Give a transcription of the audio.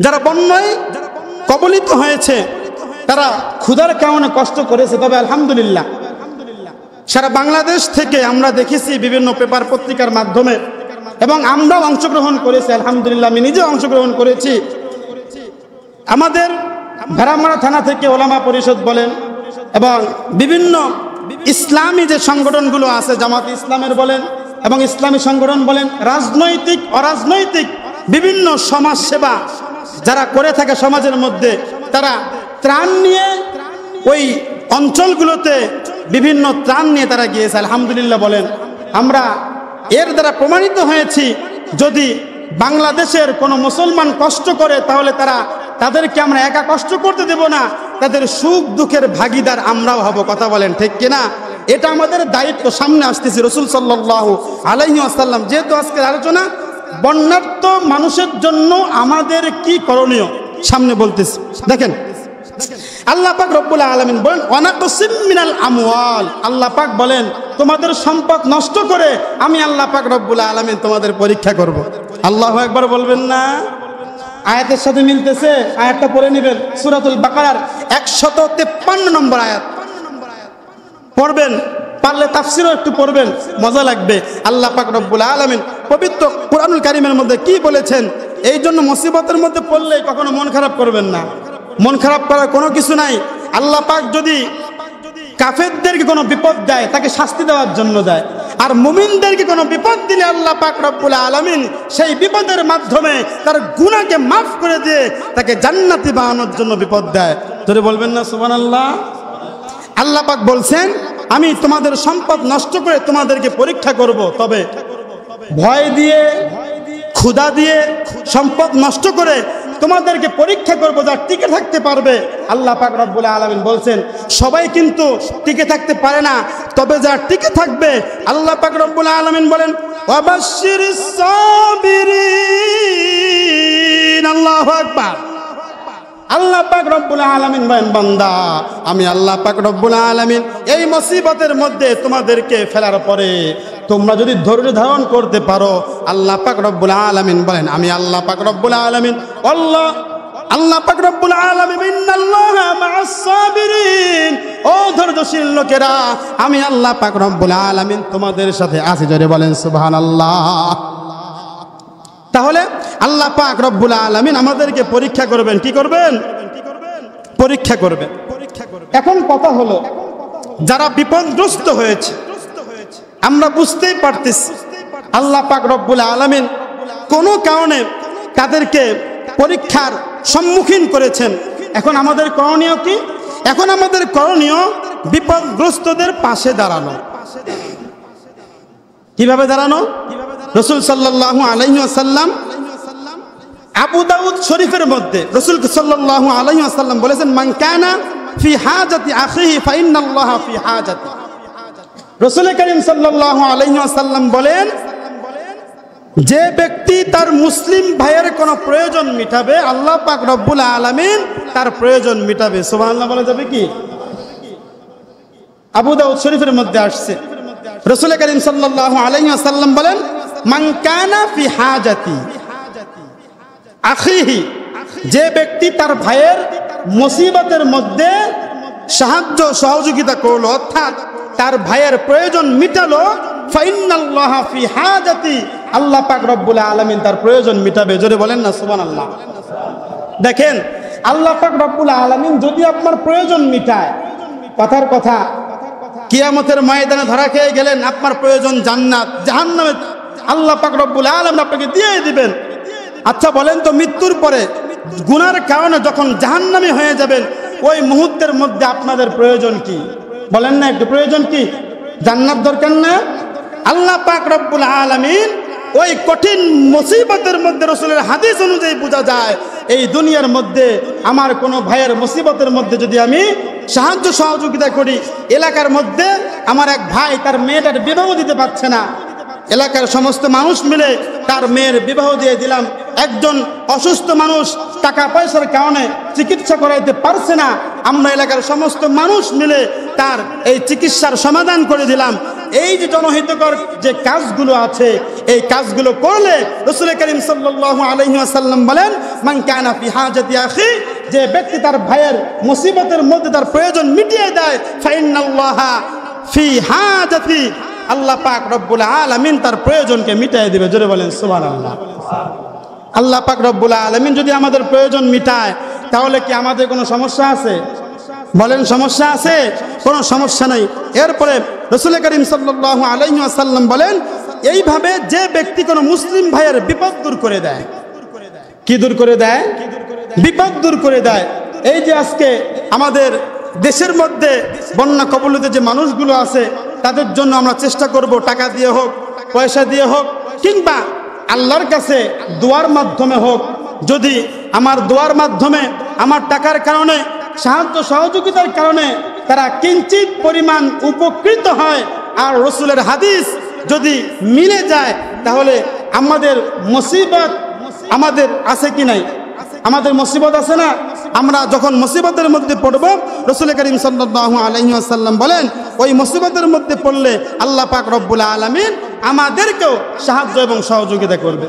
যারা বন্যায় কবলিত হয়েছে তারা ক্ষুধার কারণে কষ্ট করেছে, তবে আলহামদুলিল্লাহ সারা বাংলাদেশ থেকে আমরা দেখেছি বিভিন্ন পেপার পত্রিকার মাধ্যমে, এবং আমরাও অংশগ্রহণ করেছি আলহামদুলিল্লাহ। আমি নিজেও অংশগ্রহণ করেছি। আমাদের ভেড়ামারা থানা থেকে ওলামা পরিষদ বলেন এবং বিভিন্ন ইসলামী যে সংগঠনগুলো আছে, জামাত ইসলামের বলেন এবং ইসলামী সংগঠন বলেন, রাজনৈতিক অরাজনৈতিক বিভিন্ন সমাজ সেবা যারা করে থাকে সমাজের মধ্যে, তারা ত্রাণ নিয়ে ওই অঞ্চলগুলোতে বিভিন্ন ত্রাণ নিয়ে তারা গিয়েছে আলহামদুলিল্লাহ বলেন। আমরা এর দ্বারা প্রমাণিত হয়েছি যদি বাংলাদেশের কোনো মুসলমান কষ্ট করে তাহলে তাদেরকে আমরা একা কষ্ট করতে দেব না, তাদের সুখ দুঃখের ভাগিদার আমরাও হব। কথা বলেন ঠিক কিনা? এটা আমাদের দায়িত্ব। সামনে আসতেছি রাসূল সাল্লাল্লাহু আলাইহি ওয়াসাল্লাম, যেহেতু আজকের আলোচনা বন্যার্ত মানুষের জন্য আমাদের কি করণীয় সামনে বলতেছি। দেখেন আল্লাহ পাক রব্বুল আলামিন বলেন ওয়ানাকসিম মিনাল আমওয়াল, আল্লাহ পাক বলেন তোমাদের সম্পদ নষ্ট করে আমি আল্লাহ পাক রব্বুল আলামিন তোমাদের পরীক্ষা করব। আল্লাহু আকবার বলবেন না? আয়াতের সাথে মিলতেছে, আয়াতটা পড়ে নেবেন। সূরাতুল বাকারার 153 নম্বর আয়াত পড়বেন, পারলে তাফসীরও একটু পড়বেন, মজা লাগবে। আল্লাহ পাক রব্বুল আলামিন পবিত্র কুরআনুল কারীমের মধ্যে কি বলেছেন। এই জন্য মুসিবতের মধ্যে পড়লে কখনো মন খারাপ করবেন না। মন খারাপ করার কোনো কিছু নাই। আল্লাহ পাক যদি কাফেরদেরকে কোনো বিপদ দেয় তাকে শাস্তি দেওয়ার জন্য দেয়, আর মুমিনদেরকে কোনো বিপদ দিলে আল্লাহ পাক রব্বুল আলামিন সেই বিপদের মাধ্যমে তার গুনাহকে মাফ করে দিয়ে তাকে জান্নাতি বানানোর জন্য বিপদ দেয়। যদি বলবেন না সুবহানাল্লাহ? আল্লাহ পাক বলছেন আমি তোমাদের সম্পদ নষ্ট করে তোমাদেরকে পরীক্ষা করব, তবে ভয় দিয়ে ক্ষুধা দিয়ে সম্পদ নষ্ট করে তোমাদেরকে পরীক্ষা করব, যা টিকে থাকতে পারবে। আল্লাহ পাক রব্বুল আলামিন বলছেন সবাই কিন্তু টিকে থাকতে পারে না, তবে যা টিকে থাকবে আল্লাহ পাক রব্বুল আলামিন বলেন ওয়াবাশশিরিস সাবিরিন। আল্লাহু আকবার। আল্লাহ পাক রব্বুল আলামিন বলেন বান্দা আমি আল্লাহ পাক রব্বুল আলামিন এই মুসিবতের মধ্যে তোমাদেরকে ফেলার পরে তোমরা যদি ধৈর্য ধারণ করতে পারো, আল্লাহ পাক রব্বুল আলামিন বলেন আমি আল্লাহ পাক রব্বুল আলামিন আল্লাহ পাক রব্বুল আলামিন ইন্নাল্লাহা মা'আস সাবিরিন, ও ধৈর্যশীল লোকেরা আমি আল্লাহ পাক রব্বুল আলামিন তোমাদের সাথে আছি। জোরে বলেন সুবহানাল্লাহ। তাহলে আল্লাহ পাক রব্বুল আলামিন আমাদেরকে পরীক্ষা করবেন। কি করবেন? পরীক্ষা করবেন। এখন কথা হলো যারা বিপদগ্রস্ত হয়েছে, আমরা বুঝতেই পারতেছি আল্লাহ পাক রব্বুল আলামিন কোনো কারণে তাদেরকে পরীক্ষার সম্মুখীন করেছেন। এখন আমাদের করণীয় কি? এখন আমাদের করণীয় বিপদগ্রস্তদের পাশে দাঁড়ানো। কিভাবে দাঁড়ানো? রাসূল সাল্লাল্লাহু আলাইহি ওয়াসাল্লাম আবু দাউদ শরীফের মধ্যে রাসূল সাল্লাল্লাহু আলাইহি ওয়াসাল্লাম বলেছেন মান কানা ফি হাজাতি আখিহি ফাইন্নাল্লাহা ফি হাজাতি। রাসূল কারীম সাল্লাল্লাহু আলাইহি ওয়াসাল্লাম বলেন যে ব্যক্তি তার মুসলিম ভাইয়ের কোনো প্রয়োজন মিটাবে আল্লাহ পাক রব্বুল আলামিন তার প্রয়োজন মিটাবে। সুবহানাল্লাহ বলা যাবে কি? আবু দাউদ শরীফের মধ্যে আসছে রাসূল কারীম সাল্লাল্লাহু আলাইহি ওয়াসাল্লাম বলেন মান কানা ফি হাজাতি আখিহি, যে ব্যক্তি তার ভাইয়ের মুসিবতের মধ্যে সাহায্য সহযোগিতা করলো, অর্থাৎ তার ভাইয়ের প্রয়োজন মিটালো, ফাইন্নাল্লাহা ফি হাজাতি, আল্লাহ পাক রব্বুল আলামিন তার প্রয়োজন মিটাবে। জোরে বলেন না সুবহানাল্লাহ। দেখেন আল্লাহ পাক রব্বুল আলামিন যদি আপনার প্রয়োজন মিটায়, কথার কথা কিয়ামতের ময়দানে ধরা খেয়ে গেলেন, আপনার প্রয়োজন জান্নাত, জাহান্নামে আল্লাহ পাক রব্বুল আলামিন আপনাকে দিয়ে দিবেন। আচ্ছা বলেন তো মৃত্যুর পরে গুনার কারণে যখন জাহান্নামী হয়ে যাবেন ওই মুহূর্তের মধ্যে আপনাদের প্রয়োজন কি? বলেন না একটু, প্রয়োজন কি? জান্নাত দরকার না? আল্লাহ পাক রব্বুল আলামিন ওই কঠিন মুসিবতের মধ্যে রাসূলের হাদিস অনুযায়ী বোঝা যায় এই দুনিয়ার মধ্যে আমার কোনো ভাইয়ের মুসিবতের মধ্যে যদি আমি সাহায্য সহযোগিতা করি, এলাকার মধ্যে আমার এক ভাই তার মেয়েটার বিবাহ দিতে পারছে না, এলাকার সমস্ত মানুষ মিলে তার মেয়ের বিবাহ দিয়ে দিলাম। একজন অসুস্থ মানুষ টাকা পয়সার কারণে চিকিৎসা করাইতে পারছে না, আমরা এলাকার সমস্ত মানুষ মিলে তার এই চিকিৎসার সমাধান করে দিলাম। এই যে জনহিতকর যে কাজগুলো আছে এই কাজগুলো করলে রাসূল করিম সাল্লাল্লাহু আলাইহি ওয়াসাল্লাম বলেন মান কানা ফি হাজাতি আখি, যে ব্যক্তি তার ভাইয়ের মুসিবতের মধ্যে তার প্রয়োজন মিটিয়ে দেয়, ফাইন্নাল্লাহা ফি হাজাতি, আল্লাহ পাক রব্বুল আলামিন তার প্রয়োজনকে মিটিয়ে দিবে। জোরে বলেন সুবহানাল্লাহ। আল্লাহ পাক রব্বুল আলামিন যদি আমাদের প্রয়োজন মিটায় তাহলে কি আমাদের কোনো সমস্যা আছে? বলেন সমস্যা আছে? কোনো সমস্যা নেই। এরপরে রাসূল করিম সাল্লাল্লাহু আলাইহি ওয়াসাল্লাম বলেন এইভাবে যে ব্যক্তি কোনো মুসলিম ভাইয়ের বিপদ দূর করে দেয়, কি দূর করে দেয়? বিপদ দূর করে দেয়। এই যে আজকে আমাদের দেশের মধ্যে বন্যা কবলিত যে মানুষগুলো আছে তাদের জন্য আমরা চেষ্টা করব, টাকা দিয়ে হোক, পয়সা দিয়ে হোক, কিংবা আল্লাহর কাছে দোয়ার মাধ্যমে হোক। যদি আমার দোয়ার মাধ্যমে, আমার টাকার কারণে, সাহায্য সহযোগিতার কারণে তারা কিঞ্চিত পরিমাণ উপকৃত হয় আর রাসূলের হাদিস যদি মিলে যায় তাহলে আমাদের মুসিবত আমাদের আছে কি নাই? আমাদের মুসিবত আছে না? আমরা যখন মুসিবতের মধ্যে পড়ব রাসূল করিম সাল্লাল্লাহু আলাইহি ওয়াসাল্লাম বলেন ওই মুসিবতের মধ্যে পড়লে আল্লাহ পাক রব্বুল আলামিন আমাদেরকেও সাহায্য এবং সহযোগিতা করবে।